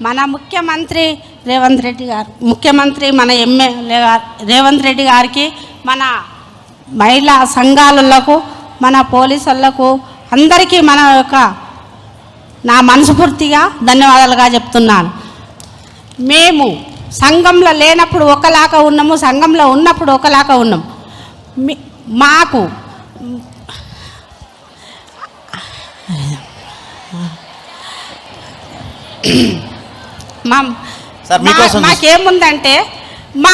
మన ముఖ్యమంత్రి రేవంత్ రెడ్డి గారు, ముఖ్యమంత్రి మన ఎమ్మెల్యే రేవంత్ రెడ్డి గారికి, మన మహిళా సంఘాలకు, మన పోలీసులకు అందరికీ మన యొక్క నా మనస్ఫూర్తిగా ధన్యవాదాలుగా చెప్తున్నాను. మేము సంఘంలో లేనప్పుడు ఒకలాగా ఉన్నాము, సంఘంలో ఉన్నప్పుడు ఒకలాగా ఉన్నాము. మాకు మాకేముందంటే మా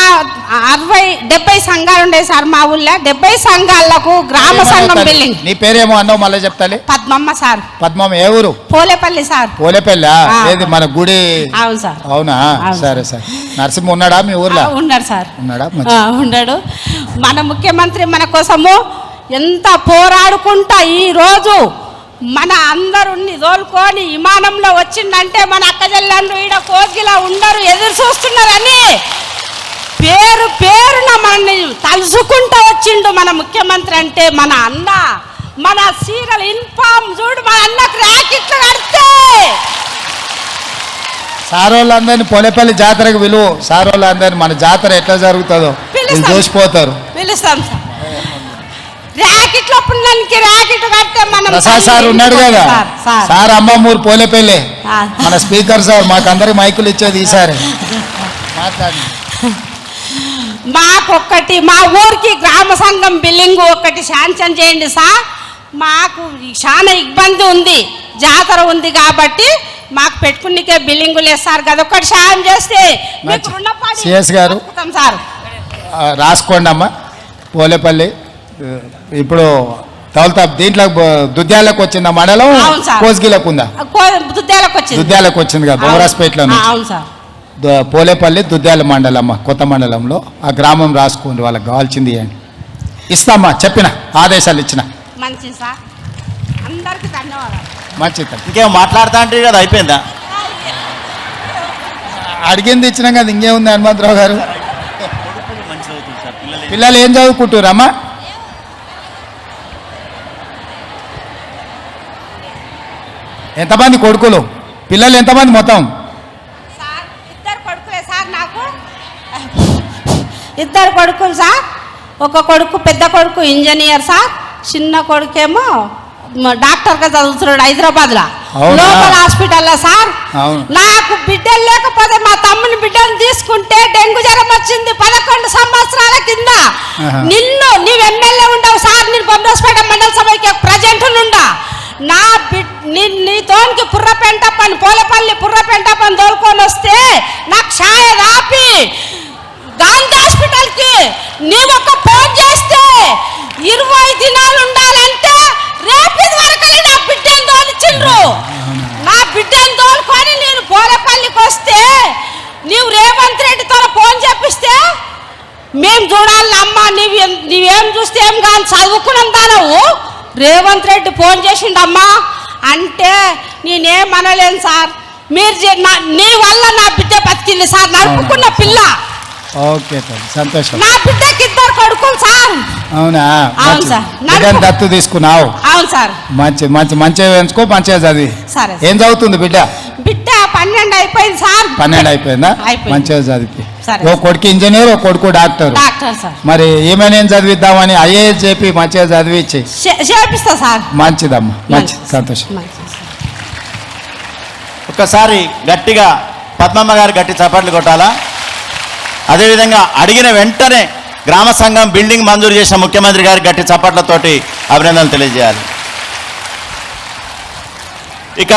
60-70 సంఘాలు ఉండే సార్ మా ఊళ్ళో. 70 సంఘాలకు గ్రామ సంఘం బిల్డింగ్. నీ పేరేమో అన్నావు, మళ్ళీ చెప్తాలి. పద్మమ్మ సార్. పద్మమ్మ ఏ ఊరు? పోలేపల్లి సార్. పోలేపల్లి ఏది మన గుడి? అవును సార్. అవునా? సరే సార్. నరసింహ ఉన్నాడా మీ ఊర్లో? ఉన్నాడు సార్. ఉన్నాడా? ఉన్నాడు. మన ముఖ్యమంత్రి మన కోసము ఎంత పోరాడుకుంటా ఈరోజు మన అందరుని తోలుకొని విమానంలో వచ్చిందంటే మన అక్కజల్లాండ్రు ఈడ కోగిలా ఉండరు, ఎదురు చూస్తున్నారని పేరు పేరున మనల్ని తలుసుకుంటూ వచ్చిండు మన ముఖ్యమంత్రి. అంటే మన అన్న, మన సీరియల్ ఇన్ఫామ్ చూడు, మన అన్నకు ర్యాకెట్లు కడితే సార్ వాళ్ళందరినీ పోలేపల్లి జాతరకు విలువ. సార్ వాళ్ళందరినీ మన జాతర ఎట్లా జరుగుతుందో చూసిపోతారు. పిలుస్తాం సార్. ర్యాకెట్లు పుణ్యానికి ర్యాకెట్ కడితే మనం ప్రసాద్ సార్ ఉన్నాడు కదా సార్, అమ్మమ్మూరు పోలేపల్లి మన స్పీకర్ సార్, మాకందరికి మైకులు ఇచ్చేది ఈసారి. మాట్లాడి మాకొక్కటి మా ఊరికి గ్రామ సంఘం బిల్డింగ్ ఒకటి శాంక్షన్ చేయండి సార్. మాకు చాలా ఇబ్బంది ఉంది, జాతర ఉంది కాబట్టి మాకు పెట్టుకునికే బిల్డింగ్ లేదు సార్. కదా ఒకటి సాయం చేస్తే సిఎస్ గారు సార్ రాసుకోండి అమ్మా. పోలేపల్లి ఇప్పుడు తవలతా దీంట్లో దుద్యాలకు వచ్చిందా మండలం? కోస్గిలకు ఉందా? దుద్యాలకు వచ్చింది కదా బొమ్మరాజ్పేటలో. అవును సార్. పోలేపల్లి దుద్యాల మండలమ్మ, కొత్త మండలంలో ఆ గ్రామం రాసుకోండి, వాళ్ళకి కావాల్సింది ఇవ్వండి. ఇస్తామ్మా, చెప్పిన ఆదేశాలు ఇచ్చిన. మంచిది సార్, అందరికీ ధన్యవాదాలు. మంచిది. ఇంకేం మాట్లాడుతా అంటే కదా అయిపోయిందా? అడిగింది ఇచ్చినాం కదా, ఇంకేముంది హనుమంతరావు గారు? పిల్లలు ఏం చదువుకుంటురమ్మా? ఎంతమంది కొడుకులు? పిల్లలు ఎంతమంది మొత్తం? ఇద్దరు కొడుకులు సార్. ఒక కొడుకు, పెద్ద కొడుకు ఇంజనీర్ సార్, చిన్న కొడుకేమో డాక్టర్గా చదువుతున్నాడు హైదరాబాద్లో లోకల్ హాస్పిటల్లో సార్. నాకు బిడ్డలు లేకపోతే మా తమ్ముని బిడ్డను తీసుకుంటే డెంగ్యూ జ్వరం వచ్చింది 11 సంవత్సరాల కింద. నీవు ఎమ్మెల్యే ఉండవు సార్, నేను బొమ్మరాజ్పేట మండల సభకి ప్రజెంట్ నుండా. నా నీతోనికి పుర్రపెంట పని పోలేపల్లి పుర్రపెంట పని తోలుకొని వస్తే నాకు ఛాయ రాపి గాంధీ హాస్పిటల్కి నీవు ఒక ఫోన్ చేస్తే 20 దినాలు ఉండాలంటే రేపు వరకు నా బిడ్డను తోలిచ్చిండ్రు. నా బిడ్డను తోలుకొని నేను పోలేపల్లికి వస్తే నీవు రేవంత్ రెడ్డితో ఫోన్ చెప్పిస్తే మేము చూడాలి అమ్మా, నీవేం చూస్తే ఏం కానీ చదువుకున్నాం దానవు. రేవంత్ రెడ్డి ఫోన్ చేసిండమ్మా అంటే నేనేమనలేను సార్. మీరు నీ వల్ల నా బిడ్డ బతికింది సార్, నడుపుకున్న పిల్ల. ఓకే సంతోషం. నా బిడ్డకి 2 కొడుకులు సార్. అవునా? అవును సార్. దత్తు తీసుకున్నావు? అవును సార్. మంచిగా ఎంచుకో, మంచిగా చదివి. సరే. ఏం చదువుతుంది బిడ్డ? బిడ్డ 12 అయిపోయింది సార్. 12 అయిపోయిందా? మంచిగా చదివి. ఓ కొడుకు ఇంజనీర్, ఓ కొడుకు డాక్టర్. మరి ఏమైనా ఏం చదివిద్దామని ఐఏఎస్ చెప్పి మంచిగా చదివించి చేపిస్తా సార్. మంచిదమ్మా, మంచిది, సంతోషం. ఒక్కసారి గట్టిగా పద్మమ్మ గారు గట్టి చప్పట్లు కొట్టాలా? అదేవిధంగా అడిగిన వెంటనే గ్రామ సంఘం బిల్డింగ్ మంజూరు చేసిన ముఖ్యమంత్రి గారికి గట్టి చప్పట్లతోటి అభినందనలు తెలియజేయాలి. ఇక